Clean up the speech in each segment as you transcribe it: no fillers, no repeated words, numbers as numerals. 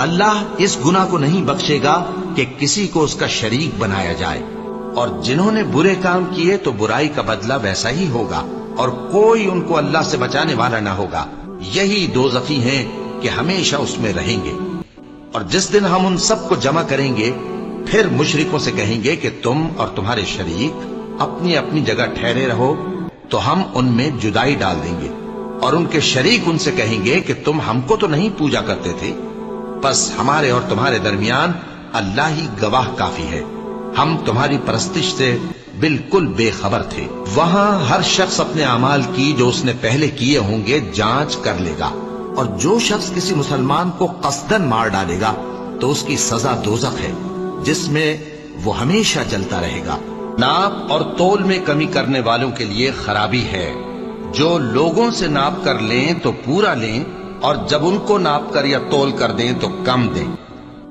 اللہ اس گناہ کو نہیں بخشے گا کہ کسی کو اس کا شریک بنایا جائے، اور جنہوں نے برے کام کیے تو برائی کا بدلہ ویسا ہی ہوگا، اور کوئی ان کو اللہ سے بچانے والا نہ ہوگا۔ یہی دوزخی ہیں کہ ہمیشہ اس میں رہیں گے۔ اور جس دن ہم ان سب کو جمع کریں گے، پھر مشرکوں سے کہیں گے کہ تم اور تمہارے شریک اپنی اپنی جگہ ٹھہرے رہو، تو ہم ان میں جدائی ڈال دیں گے، اور ان کے شریک ان سے کہیں گے کہ تم ہم کو تو نہیں پوجا کرتے تھے، بس ہمارے اور تمہارے درمیان اللہ ہی گواہ کافی ہے، ہم تمہاری پرستش سے بالکل بے خبر تھے۔ وہاں ہر شخص اپنے اعمال کی جو اس نے پہلے کیے ہوں گے جانچ کر لے گا، اور جو شخص کسی مسلمان کو قصدن مار ڈالے گا تو اس کی سزا دوزخ ہے، جس میں وہ ہمیشہ جلتا رہے گا۔ ناپ اور تول میں کمی کرنے والوں کے لیے خرابی ہے، جو لوگوں سے ناپ کر لیں تو پورا لیں، اور جب ان کو ناپ کر یا تول کر دیں تو کم دیں۔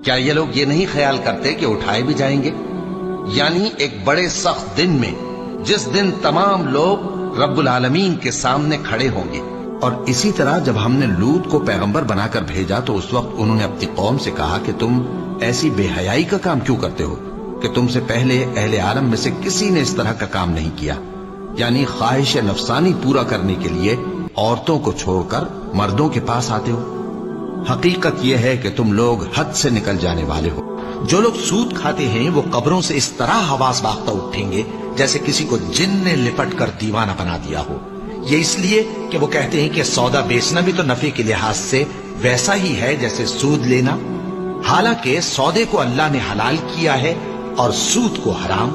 کیا یہ لوگ یہ نہیں خیال کرتے کہ اٹھائے بھی جائیں گے؟ یعنی ایک بڑے سخت دن میں، جس دن تمام لوگ رب العالمین کے سامنے کھڑے ہوں گے۔ اور اسی طرح جب ہم نے لوط کو پیغمبر بنا کر بھیجا تو اس وقت انہوں نے اپنی قوم سے کہا کہ تم ایسی بے حیائی کا کام کیوں کرتے ہو کہ تم سے پہلے اہل عالم میں سے کسی نے اس طرح کا کام نہیں کیا، یعنی خواہش نفسانی پورا کرنے کے لیے عورتوں کو چھوڑ کر مردوں کے پاس آتے ہو۔ حقیقت یہ ہے کہ تم لوگ حد سے نکل جانے والے ہو۔ جو لوگ سود کھاتے ہیں وہ قبروں سے اس طرح حواس باختہ اٹھیں گے جیسے کسی کو جن نے لپٹ کر دیوانہ بنا دیا ہو۔ یہ اس لیے کہ وہ کہتے ہیں کہ سودا بیچنا بھی تو نفع کے لحاظ سے ویسا ہی ہے جیسے سود لینا، حالانکہ سودے کو اللہ نے حلال کیا ہے اور سود کو حرام۔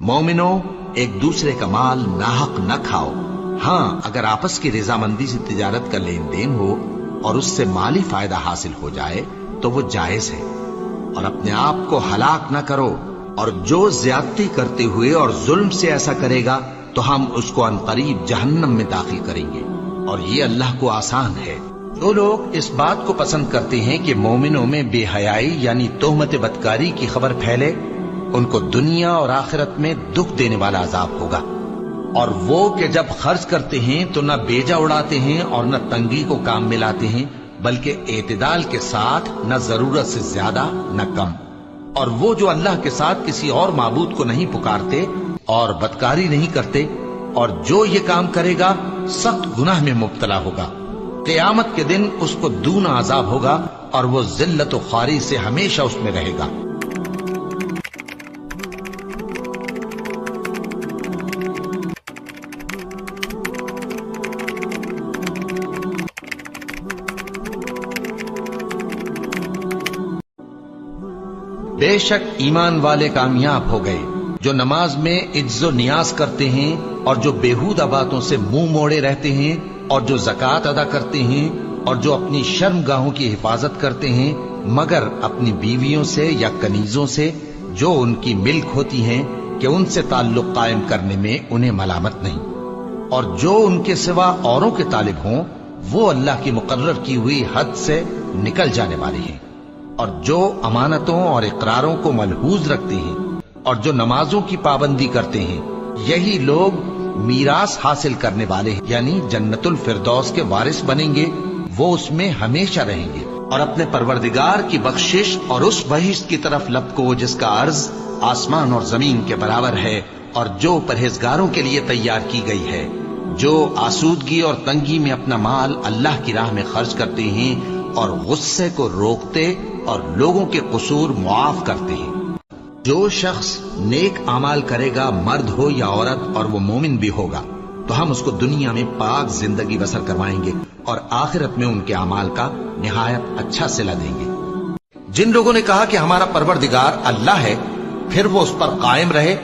مومنو، ایک دوسرے کا مال ناحق نہ کھاؤ، ہاں اگر آپس کی رضامندی سے تجارت کا لین دین ہو اور اس سے مالی فائدہ حاصل ہو جائے تو وہ جائز ہے، اور اپنے آپ کو ہلاک نہ کرو، اور جو زیادتی کرتے ہوئے اور ظلم سے ایسا کرے گا تو ہم اس کو عنقریب جہنم میں داخل کریں گے، اور یہ اللہ کو آسان ہے۔ جو لوگ اس بات کو پسند کرتے ہیں کہ مومنوں میں بے حیائی یعنی تہمت بدکاری کی خبر پھیلے، ان کو دنیا اور آخرت میں دکھ دینے والا عذاب ہوگا۔ اور وہ کہ جب خرچ کرتے ہیں تو نہ بیجا اڑاتے ہیں اور نہ تنگی کو کام میں لاتے ہیں، بلکہ اعتدال کے ساتھ، نہ ضرورت سے زیادہ نہ کم۔ اور وہ جو اللہ کے ساتھ کسی اور معبود کو نہیں پکارتے اور بدکاری نہیں کرتے، اور جو یہ کام کرے گا سخت گناہ میں مبتلا ہوگا، قیامت کے دن اس کو دونا عذاب ہوگا اور وہ ذلت و خواری سے ہمیشہ اس میں رہے گا۔ بے شک ایمان والے کامیاب ہو گئے جو نماز میں عجز و نیاز کرتے ہیں، اور جو بیہودہ باتوں سے منہ موڑے رہتے ہیں، اور جو زکوٰۃ ادا کرتے ہیں، اور جو اپنی شرم گاہوں کی حفاظت کرتے ہیں، مگر اپنی بیویوں سے یا کنیزوں سے جو ان کی ملک ہوتی ہیں کہ ان سے تعلق قائم کرنے میں انہیں ملامت نہیں، اور جو ان کے سوا اوروں کے طالب ہوں وہ اللہ کی مقرر کی ہوئی حد سے نکل جانے والے ہیں، اور جو امانتوں اور اقراروں کو ملحوظ رکھتے ہیں اور جو نمازوں کی پابندی کرتے ہیں، یہی لوگ میراث حاصل کرنے والے ہیں، یعنی جنت الفردوس کے وارث بنیں گے، وہ اس میں ہمیشہ رہیں گے، اور اپنے پروردگار کی بخشش اور اس بہشت کی طرف لپکو جس کا عرض آسمان اور زمین کے برابر ہے، اور جو پرہیزگاروں کے لیے تیار کی گئی ہے، جو آسودگی اور تنگی میں اپنا مال اللہ کی راہ میں خرچ کرتے ہیں اور غصے کو روکتے اور لوگوں کے قصور معاف کرتے ہیں۔ جو شخص نیک اعمال کرے گا، مرد ہو یا عورت، اور وہ مومن بھی ہوگا، تو ہم اس کو دنیا میں پاک زندگی بسر کروائیں گے اور آخرت میں ان کے اعمال کا نہایت اچھا صلہ دیں گے۔ جن لوگوں نے کہا کہ ہمارا پروردگار اللہ ہے، پھر وہ اس پر قائم رہے،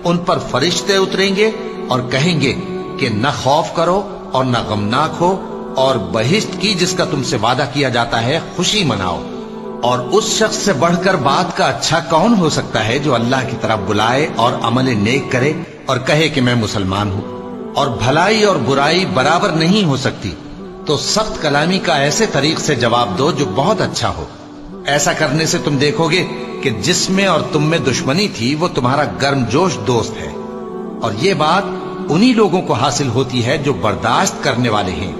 ان پر فرشتے اتریں گے اور کہیں گے کہ نہ خوف کرو اور نہ غمناک ہو، اور بہشت کی جس کا تم سے وعدہ کیا جاتا ہے خوشی مناؤ۔ اور اس شخص سے بڑھ کر بات کا اچھا کون ہو سکتا ہے جو اللہ کی طرف بلائے اور عمل نیک کرے اور کہے کہ میں مسلمان ہوں۔ اور بھلائی اور برائی برابر نہیں ہو سکتی، تو سخت کلامی کا ایسے طریق سے جواب دو جو بہت اچھا ہو۔ ایسا کرنے سے تم دیکھو گے کہ جس میں اور تم میں دشمنی تھی وہ تمہارا گرم جوش دوست ہے، اور یہ بات انہی لوگوں کو حاصل ہوتی ہے جو برداشت کرنے والے ہیں۔